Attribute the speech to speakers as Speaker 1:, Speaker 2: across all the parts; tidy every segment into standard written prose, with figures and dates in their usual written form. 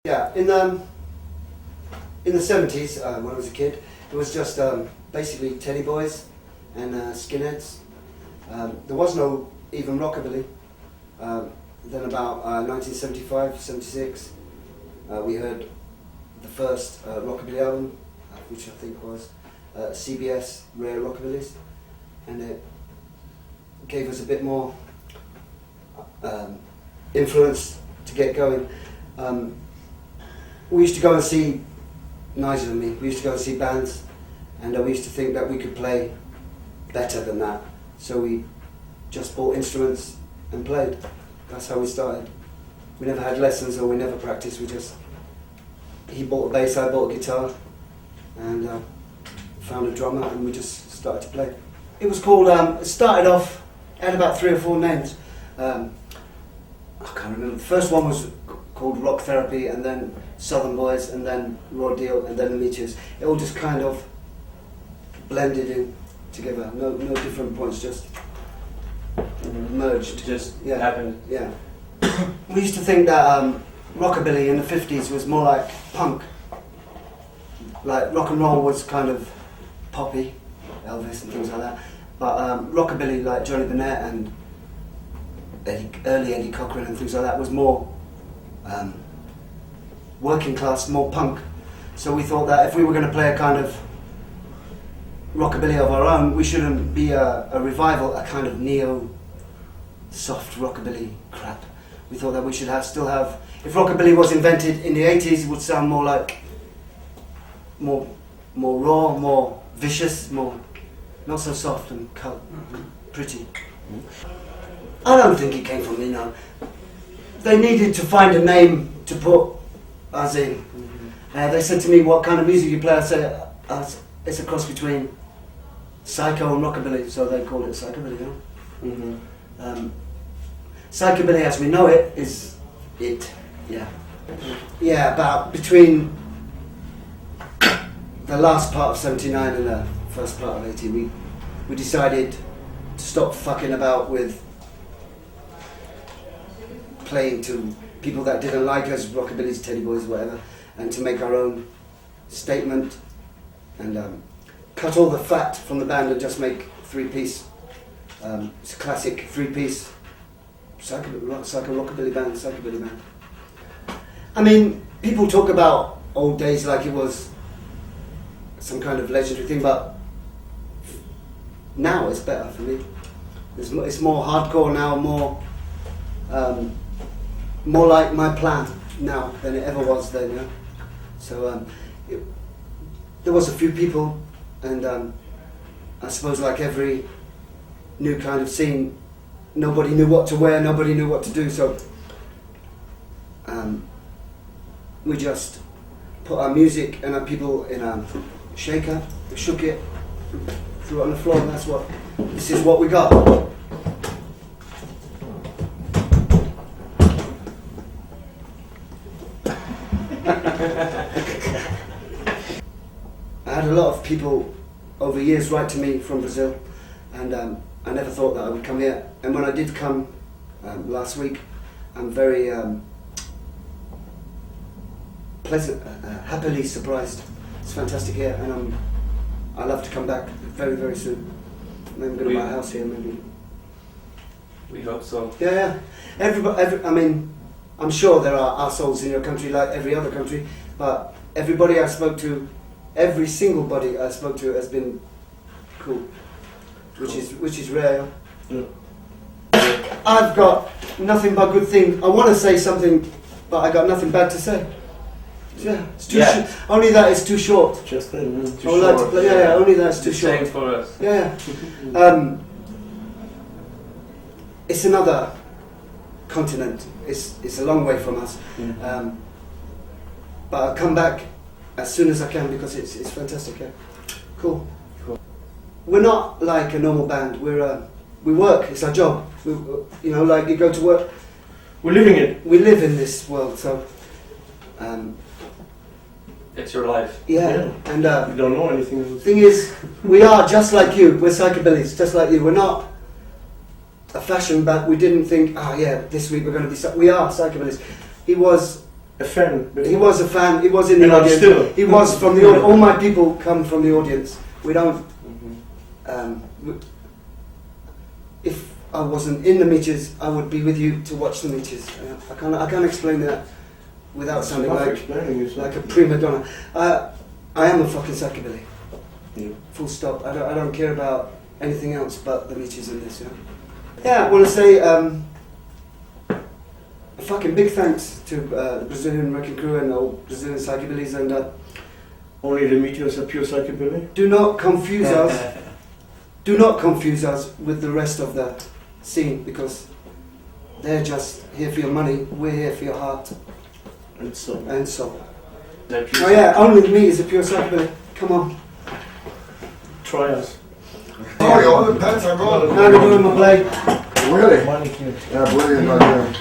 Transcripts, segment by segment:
Speaker 1: Yeah, in the 70s, when I was a kid, it was just basically teddy boys and skinheads. There was no even rockabilly. Then about 1975, 76, we heard the first rockabilly album, which I think was CBS Rare Rockabillys, and it gave us a bit more influence to get going. We used to go and see, Nigel and me, we used to go and see bands, and we used to think that we could play better than that. So we just bought instruments and played. That's how we started. We never had lessons or we never practiced. He bought a bass, I bought a guitar, and found a drummer, and we just started to play. It was called, it started off, it had about 3 or 4 names. I can't remember. The first one was called Rock Therapy, and then Southern Boys, and then Raw Deal, and then the Meteors. It all just kind of blended in together. No different points, just merged.
Speaker 2: It just happened.
Speaker 1: Yeah. We used to think that rockabilly in the 50s was more like punk. Like rock and roll was kind of poppy, Elvis and things like that. But rockabilly, like Johnny Burnett and early Eddie Cochran and things like that, was more working class, more punk. So we thought that if we were going to play a kind of rockabilly of our own, we shouldn't be a revival, a kind of neo soft rockabilly crap. We thought that we should still have, if rockabilly was invented in the 80s, it would sound more like more raw, more vicious, more not so soft and pretty. I don't think it came from me, no. They needed to find a name to put us in. They said to me, what kind of music you play? I said, it's a cross between psycho and rockabilly, so they called it psychobilly, you know? Psychobilly as we know it is it, yeah. Yeah, about between the last part of 79 and the first part of 80, we decided to stop fucking about with playing to people that didn't like us, rockabillys, teddy boys, whatever, and to make our own statement and cut all the fat from the band and just make 3-piece. It's a classic 3-piece psycho rockabilly band, psychobilly band. I mean, people talk about old days like it was some kind of legendary thing, but now it's better for me. It's more hardcore now, more like my plan now than it ever was then. Yeah? So there was a few people, and I suppose like every new kind of scene, nobody knew what to wear, nobody knew what to do, so we just put our music and our people in a shaker, shook it, threw it on the floor, and this is what we got. I had a lot of people over years write to me from Brazil, and I never thought that I would come here. And when I did come last week, I'm very happily surprised. It's fantastic here, and I love to come back very, very soon. Maybe I'm going to buy a house here, maybe.
Speaker 2: We hope so.
Speaker 1: Yeah. I mean, I'm sure there are arseholes in your country like every other country, but everybody I spoke to, every single body I spoke to has been cool, which is rare.
Speaker 2: Yeah.
Speaker 1: I've got nothing but good things. I want to say something, but I got nothing bad to say. Yeah, it's too short. Only that is too short.
Speaker 2: Just too
Speaker 1: like
Speaker 2: short.
Speaker 1: Yeah, only that's too short.
Speaker 2: Same for us.
Speaker 1: Yeah. It's another continent. It's a long way from us. But I'll come back as soon as I can because it's fantastic. Yeah. Cool. We're not like a normal band. We work. It's our job. Like you go to work.
Speaker 2: We're living it.
Speaker 1: We live in this world, so.
Speaker 2: It's your life.
Speaker 1: Yeah. And
Speaker 2: you don't know anything else.
Speaker 1: Thing is, we are just like you. We're psychobillies, just like you. We're not a fashion band. We didn't think, this week we're going to be. We are psychobillies. It was
Speaker 2: a fan.
Speaker 1: He was a fan. He was in the
Speaker 2: And I'm
Speaker 1: audience.
Speaker 2: still.
Speaker 1: He was from the audience. All my people come from the audience. We don't. If I wasn't in the Meteors, I would be with you to watch the Meteors. I can't explain that without sounding like a prima donna. I am a fucking psychobilly.
Speaker 2: Yeah.
Speaker 1: Full stop. I don't care about anything else but the Meteors in this. Yeah, I want to say a fucking big thanks to the Brazilian wrecking crew and all Brazilian psychobillies, and
Speaker 2: Only the Meteors are pure psychobilly.
Speaker 1: do not confuse us. Do not confuse us with the rest of the scene, because they're just here for your money. We're here for your heart
Speaker 2: And so.
Speaker 1: and soul.
Speaker 2: They're pure
Speaker 1: Oh yeah, only me is a pure psychobilly. Come on.
Speaker 2: Try us.
Speaker 3: Oh, your other pants are gone.
Speaker 1: How are you doing, my blade?
Speaker 3: Really? Yeah, brilliant idea.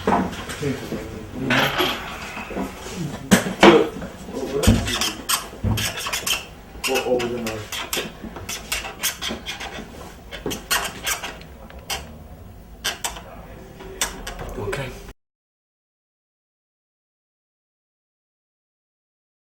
Speaker 3: Or over the nose.